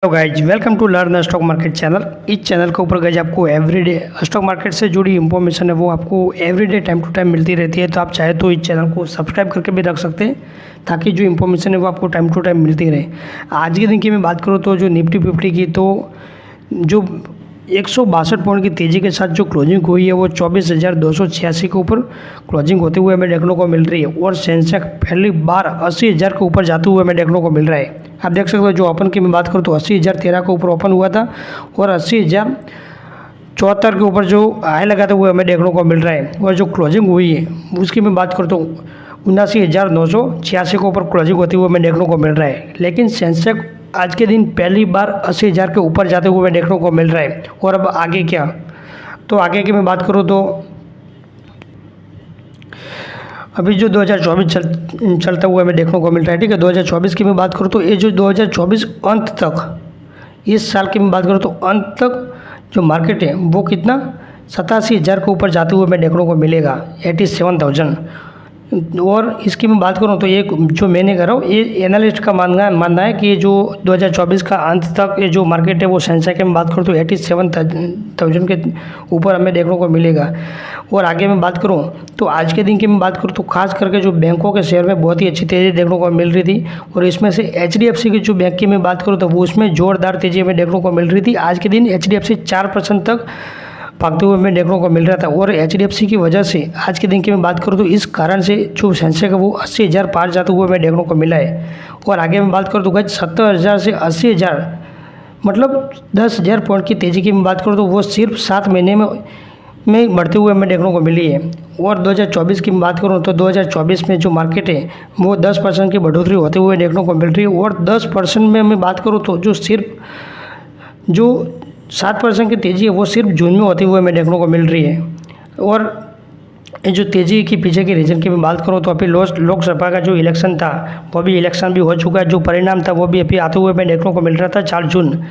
Hello guys, welcome to Learn Stock Market channel. इस channel के ऊपर गाइज आपको एवरीडे स्टॉक मार्केट से जुड़ी इंफॉर्मेशन है वो आपको एवरीडे टाइम टू टाइम मिलती रहती है। तो आप चाहे तो इस चैनल को सब्सक्राइब करके भी रख सकते हैं ताकि जो इंफॉर्मेशन है वो आपको टाइम टू टाइम मिलती रहे। आज के दिन की मैं बात करूँ तो जो निफ्टी 50 की तो जो 162 पॉइंट की तेज़ी के साथ जो क्लोजिंग हुई है वो 24,286 के ऊपर क्लोजिंग होते हुए हमें देखने को मिल रही है और सेंसेक्स पहली बार 80,000 के ऊपर जाते हुए हमें देखने को मिल रहा है। आप देख सकते हो जो ओपन की मैं बात करूँ तो 80,013 के ऊपर ओपन हुआ था और 80,074 के ऊपर जो हाई लगा था वो हमें देखने को मिल रहा है। और जो क्लोजिंग हुई है उसकी मैं बात करूँ तो 79,986 के ऊपर क्लोजिंग होते हुए हमें देखने को मिल रहा है। लेकिन सेंसेक्स आज के दिन पहली बार 80,000 के ऊपर जाते हुए देखने को मिल रहा है। और अब आगे क्या, तो आगे की मैं बात करूँ तो अभी जो 2024 चलता हुआ हमें देखने को मिल रहा है। ठीक है, 2024 की मैं बात करूँ तो ये जो 2024 अंत तक, इस साल की मैं बात करूँ तो अंत तक जो मार्केट है वो कितना 87,000 के ऊपर जाते हुए हमें देखने को मिलेगा, 87,000। और इसकी मैं बात करूँ तो ये जो मैंने करा हूँ ये एनालिस्ट का मानना है कि ये जो 2024 का अंत तक ये जो मार्केट है वो सेंसेक्स की मैं बात करूँ तो 87,000 के ऊपर हमें देखने को मिलेगा। और आगे मैं बात करूँ तो आज के दिन की मैं बात करूँ तो खास करके जो बैंकों के शेयर में बहुत ही अच्छी तेज़ी देखने को मिल रही थी। और इसमें से HDFC की जो बैंक की मैं बात करूँ तो वो उसमें जोरदार तेज़ी हमें देखने को मिल रही थी। आज के दिन HDFC 4% तक भागते हुए हमें देखने को मिल रहा था। और HDFC की वजह से आज के दिन की मैं बात करूँ तो इस कारण से जो सेंसेक्स है वो 80,000 पार जाते हुए हमें देखने को मिला है। और आगे मैं बात करूँ तो गाइस 70,000 से 80,000 मतलब 10,000 पॉइंट की तेज़ी की मैं बात करूँ तो वो सिर्फ 7 महीने में बढ़ते हुए हमें देखने को मिली है। और 2024 की बात करूँ तो 2024 में जो मार्केट है वो 10% की बढ़ोतरी होते हुए देखने को मिल रही है। और 10% में मैं बात करूँ तो जो सिर्फ जो 7% की तेज़ी है वो सिर्फ जून में होते हुए हमें देखने को मिल रही है। और ये जो तेज़ी के पीछे के रीज़न की मैं बात करूँ तो अभी लोकसभा का जो इलेक्शन था वो भी इलेक्शन भी हो चुका है, जो परिणाम था वो भी अभी आते हुए हमें देखने को मिल रहा था 4 जून।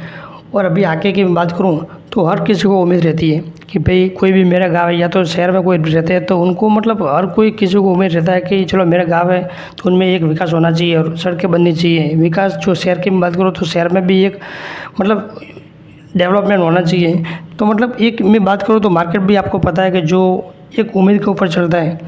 और अभी आगे की मैं बात करूँ तो हर किसी को उम्मीद रहती है कि भाई कोई भी मेरा गाँव है या तो शहर में कोई रहते हैं तो उनको मतलब हर कोई किसी को उम्मीद रहता है कि चलो मेरा गाँव है तो उनमें एक विकास होना चाहिए और सड़कें बननी चाहिए। विकास जो शहर की मैं बात करूँ तो शहर में भी एक मतलब डेवलपमेंट होना चाहिए। तो मतलब एक मैं बात करूँ तो मार्केट भी आपको पता है कि जो एक उम्मीद के ऊपर चलता है।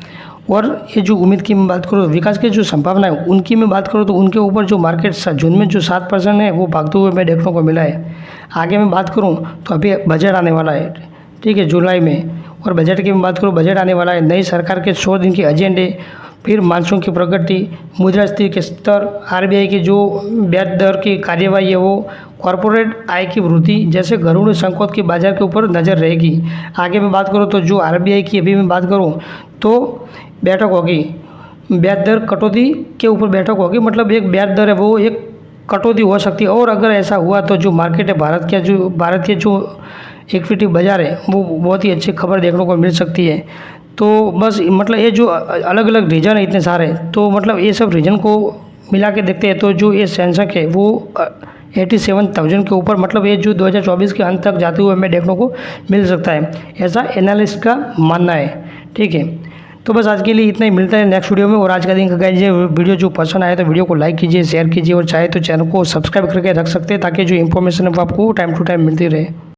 और ये जो उम्मीद की मैं बात करूँ विकास की जो संभावना है उनकी मैं बात करूँ तो उनके ऊपर जो मार्केट जून में जो 7% है वो भागते हुए मैं देखने को मिला है। आगे मैं बात करूँ तो अभी बजट आने वाला है, ठीक है, जुलाई में। और बजट की मैं बात करूँ बजट आने वाला है, नई सरकार के 100 दिन के एजेंडे, फिर मानसून की प्रगति, मुद्रास्फीति के स्तर, RBI की जो ब्याज दर की कार्यवाही है वो, कॉरपोरेट आय की वृद्धि जैसे घरेलू संकट की बाजार के ऊपर नज़र रहेगी। आगे मैं बात करूँ तो जो RBI की अभी मैं बात करूँ तो बैठक होगी, ब्याज दर कटौती के ऊपर बैठक होगी, मतलब एक ब्याज दर है वो एक कटौती हो सकती है। और अगर ऐसा हुआ तो जो मार्केट है भारत के जो इक्विटी बाजार है वो बहुत ही अच्छी खबर देखने को मिल सकती है। तो बस मतलब ये जो अलग अलग रीजन है इतने सारे, तो मतलब ये सब रीजन को मिला के देखते हैं तो जो ये सेंसेक्स है वो 87,000 के ऊपर मतलब ये जो 2024 के अंत तक जाते हुए हमें देखने को मिल सकता है, ऐसा एनालिस्ट का मानना है। ठीक है, तो बस आज के लिए इतना ही, मिलता है नेक्स्ट वीडियो में। और आज का दिन का गाइस ये वीडियो जो पसंद आए तो वीडियो को लाइक कीजिए, शेयर कीजिए और चाहे तो चैनल को सब्सक्राइब करके रख सकते हैं ताकि जो इन्फॉर्मेशन है वो आपको टाइम टू टाइम मिलती रहे।